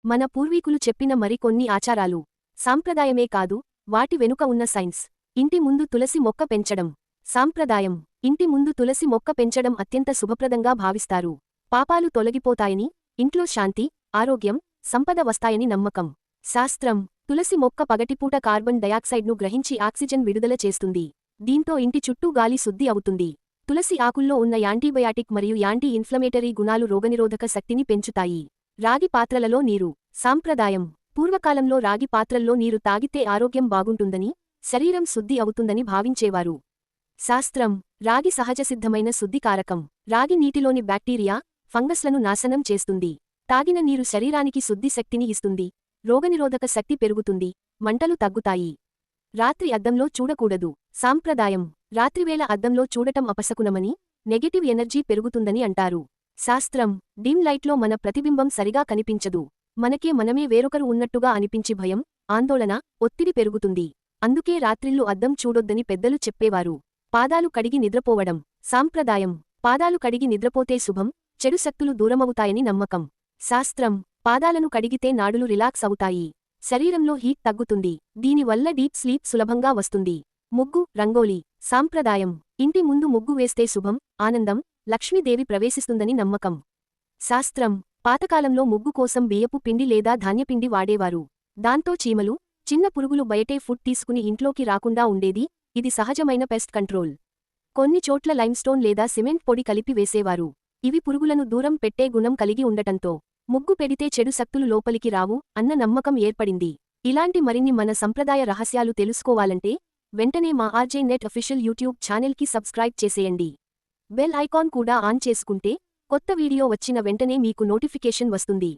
మన పూర్వీకులు చెప్పిన మరికొన్ని ఆచారాలు. సాంప్రదాయమే కాదు, వాటి వెనుక ఉన్న సైన్స్. ఇంటి ముందు తులసి మొక్క పెంచడం. సాంప్రదాయం. ఇంటి ముందు తులసి మొక్క పెంచడం అత్యంత శుభప్రదంగా భావిస్తారు. పాపాలు తొలగిపోతాయని, ఇంట్లో శాంతి, ఆరోగ్యం, సంపద వస్తాయని నమ్మకం. శాస్త్రం. తులసి మొక్క పగటిపూట కార్బన్ డయాక్సైడ్ను గ్రహించి ఆక్సిజన్ విడుదల చేస్తుంది. దీంతో ఇంటి చుట్టూ గాలి శుద్ధి అవుతుంది. తులసి ఆకుల్లో ఉన్న యాంటీబయాటిక్ మరియు యాంటీ ఇన్ఫ్లమేటరీ గుణాలు రోగనిరోధక శక్తిని పెంచుతాయి. రాగి పాత్రలలో నీరు. సాంప్రదాయం. పూర్వకాలంలో రాగి పాత్రల్లో నీరు తాగితే ఆరోగ్యం బాగుంటుందని, శరీరం శుద్ధి అవుతుందని భావించేవారు. శాస్త్రం. రాగి సహజసిద్ధమైన శుద్ధికారకం. రాగి నీటిలోని బ్యాక్టీరియా, ఫంగస్లను నాశనం చేస్తుంది. తాగిన నీరు శరీరానికి శుద్ధి శక్తిని ఇస్తుంది. రోగనిరోధక శక్తి పెరుగుతుంది. మంటలు తగ్గుతాయి. రాత్రి అద్దంలో చూడకూడదు. సాంప్రదాయం. రాత్రివేళ అద్దంలో చూడటం అపశకునమని, నెగటివ్ ఎనర్జీ పెరుగుతుందని అంటారు. శాస్త్రం. డిమ్ లైట్లో మన ప్రతిబింబం సరిగా కనిపించదు. మనకే మనమే వేరొకరు ఉన్నట్టుగా అనిపించి భయం, ఆందోళన, ఒత్తిడి పెరుగుతుంది. అందుకే రాత్రిళ్ళు అద్దం చూడొద్దని పెద్దలు చెప్పేవారు. పాదాలు కడిగి నిద్రపోవడం. సాంప్రదాయం. పాదాలు కడిగి నిద్రపోతే శుభం, చెడు శక్తులు దూరమవుతాయని నమ్మకం. శాస్త్రం. పాదాలను కడిగితే నాడులు రిలాక్స్ అవుతాయి. శరీరంలో హీట్ తగ్గుతుంది. దీనివల్ల డీప్ స్లీప్ సులభంగా వస్తుంది. ముగ్గు, రంగోలీ. సాంప్రదాయం. ఇంటి ముందు ముగ్గు వేస్తే శుభం, ఆనందం, లక్ష్మీదేవి ప్రవేశిస్తుందని నమ్మకం. శాస్త్రం. పాతకాలంలో ముగ్గు కోసం బియ్యపు పిండి లేదా ధాన్యపిండి వాడేవారు. దాంతో చీమలు, చిన్న పురుగులు బయటే ఫుడ్ తీసుకుని ఇంట్లోకి రాకుండా ఉండేది. ఇది సహజమైన పెస్ట్ కంట్రోల్. కొన్ని చోట్ల లైమ్స్టోన్ లేదా సిమెంట్ పొడి కలిపి వేసేవారు. ఇవి పురుగులను దూరం పెట్టే గుణం కలిగి ఉండటంతో ముగ్గు పెడితే చెడు శక్తులు లోపలికి రావు అన్న నమ్మకం ఏర్పడింది. ఇలాంటి మరిన్ని మన సంప్రదాయ రహస్యాలు తెలుసుకోవాలంటే వెంటనే మా ఆర్జే నెట్ అఫీషియల్ యూట్యూబ్ ఛానల్కి సబ్స్క్రైబ్ చేసేయండి. బెల్ ఐకాన్ కూడా ఆన్ చేసుకుంటే కొత్త వీడియో వచ్చిన వెంటనే మీకు నోటిఫికేషన్ వస్తుంది.